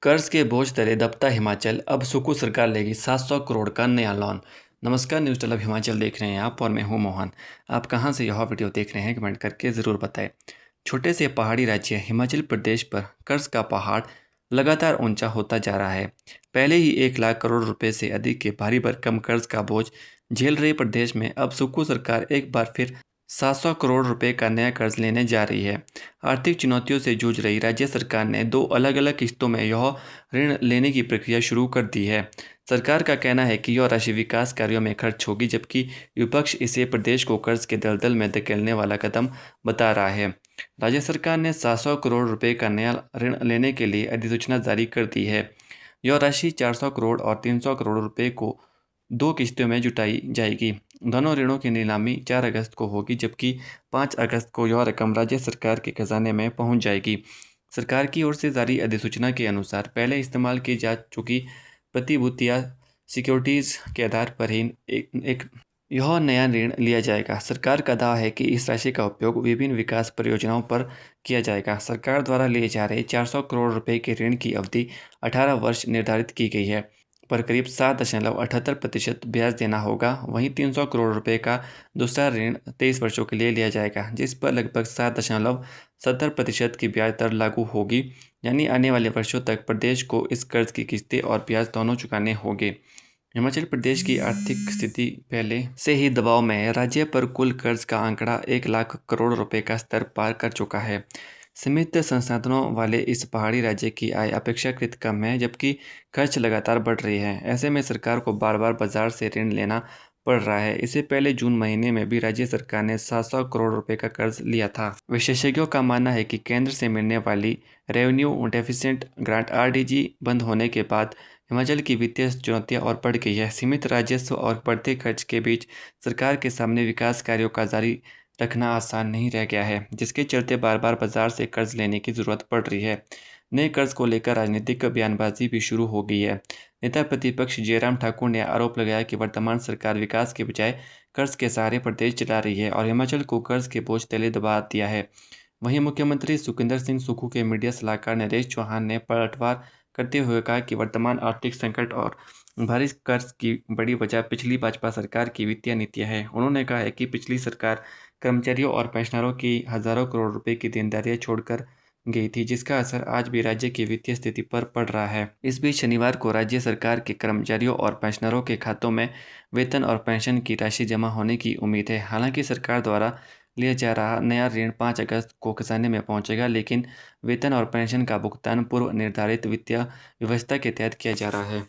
कर्ज के बोझ तले दबता हिमाचल, अब सुकू सरकार लेगी 700 करोड़ का नया लोन। नमस्कार, न्यूज़ क्लब हिमाचल देख रहे हैं आप और मैं हूं मोहन। आप कहां से यह वीडियो देख रहे हैं कमेंट करके ज़रूर बताएं। छोटे से पहाड़ी राज्य हिमाचल प्रदेश पर कर्ज का पहाड़ लगातार ऊंचा होता जा रहा है। पहले ही 1 लाख करोड़ रुपए से अधिक के भारी भरकम कर्ज का बोझ झेल रहे प्रदेश में अब सुक्खू सरकार एक बार फिर 700 करोड़ रुपए का नया कर्ज लेने जा रही है। आर्थिक चुनौतियों से जूझ रही राज्य सरकार ने 2 अलग-अलग किस्तों में यह ऋण लेने की प्रक्रिया शुरू कर दी है। सरकार का कहना है कि यह राशि विकास कार्यों में खर्च होगी, जबकि विपक्ष इसे प्रदेश को कर्ज के दलदल में धकेलने वाला कदम बता रहा है। राज्य सरकार ने 700 करोड़ रुपए का नया ऋण लेने के लिए अधिसूचना जारी कर दी है। यह राशि 400 करोड़ और 300 करोड़ रुपए को 2 किस्तों में जुटाई जाएगी। दोनों ऋणों की नीलामी 4 अगस्त को होगी, जबकि 5 अगस्त को यह रकम राज्य सरकार के खजाने में पहुंच जाएगी। सरकार की ओर से जारी अधिसूचना के अनुसार पहले इस्तेमाल की जा चुकी प्रतिभूतियां सिक्योरिटीज के आधार पर ही एक यह नया ऋण लिया जाएगा। सरकार का दावा है कि इस राशि का उपयोग विभिन्न विकास परियोजनाओं पर किया जाएगा। सरकार द्वारा लिए जा रहे 400 करोड़ रुपए के ऋण की अवधि 18 वर्ष निर्धारित की गई है, पर करीब 7.78% ब्याज देना होगा। वहीं 300 करोड़ रुपए का दूसरा ऋण 23 वर्षों के लिए लिया जाएगा, जिस पर लगभग 7.70% की ब्याज दर लागू होगी। यानी आने वाले वर्षों तक प्रदेश को इस कर्ज की किस्तें और ब्याज दोनों चुकाने होंगे। हिमाचल प्रदेश की आर्थिक स्थिति पहले से ही दबाव में है। राज्य पर कुल कर्ज का आंकड़ा 1 लाख करोड़ रुपए का स्तर पार कर चुका है। सीमित संसाधनों वाले इस पहाड़ी राज्य की आय अपेक्षाकृत कम है, जबकि खर्च लगातार बढ़ रही है। ऐसे में सरकार को बार बार बाजार से ऋण लेना पड़ रहा है। इससे पहले जून महीने में भी राज्य सरकार ने 700 करोड़ रुपए का कर्ज लिया था। विशेषज्ञों का मानना है कि केंद्र से मिलने वाली रेवेन्यू डेफिसिट ग्रांट (आरडीजी) बंद होने के बाद हिमाचल की वित्तीय चुनौतियां और बढ़ गई है। सीमित राजस्व और बढ़ते खर्च के बीच सरकार के सामने विकास कार्यों का जारी रखना आसान नहीं रह गया है, जिसके चलते बार बार बाजार से कर्ज लेने की जरूरत पड़ रही है। नए कर्ज को लेकर राजनीतिक बयानबाजी भी शुरू हो गई है। नेता प्रतिपक्ष जयराम ठाकुर ने आरोप लगाया कि वर्तमान सरकार विकास के बजाय कर्ज के सहारे प्रदेश चला रही है और हिमाचल को कर्ज के बोझ तले दबा दिया है। वहीं मुख्यमंत्री सुखविंदर सिंह सुक्खू के मीडिया सलाहकार नरेश चौहान ने पलटवार करते हुए कहा कि वर्तमान आर्थिक संकट और भारी कर्ज की बड़ी वजह पिछली भाजपा सरकार की वित्तीय नीतियां है। उन्होंने कहा है कि पिछली सरकार कर्मचारियों और पेंशनरों की हजारों करोड़ रुपए की देनदारियां छोड़कर गई थी, जिसका असर आज भी राज्य की वित्तीय स्थिति पर पड़ रहा है। इस बीच शनिवार को राज्य सरकार के कर्मचारियों और पेंशनरों के खातों में वेतन और पेंशन की राशि जमा होने की उम्मीद है। हालांकि सरकार द्वारा लिया जा रहा नया ऋण 5 अगस्त को खजाने में पहुंचेगा, लेकिन वेतन और पेंशन का भुगतान पूर्व निर्धारित वित्तीय व्यवस्था के तहत किया जा रहा है।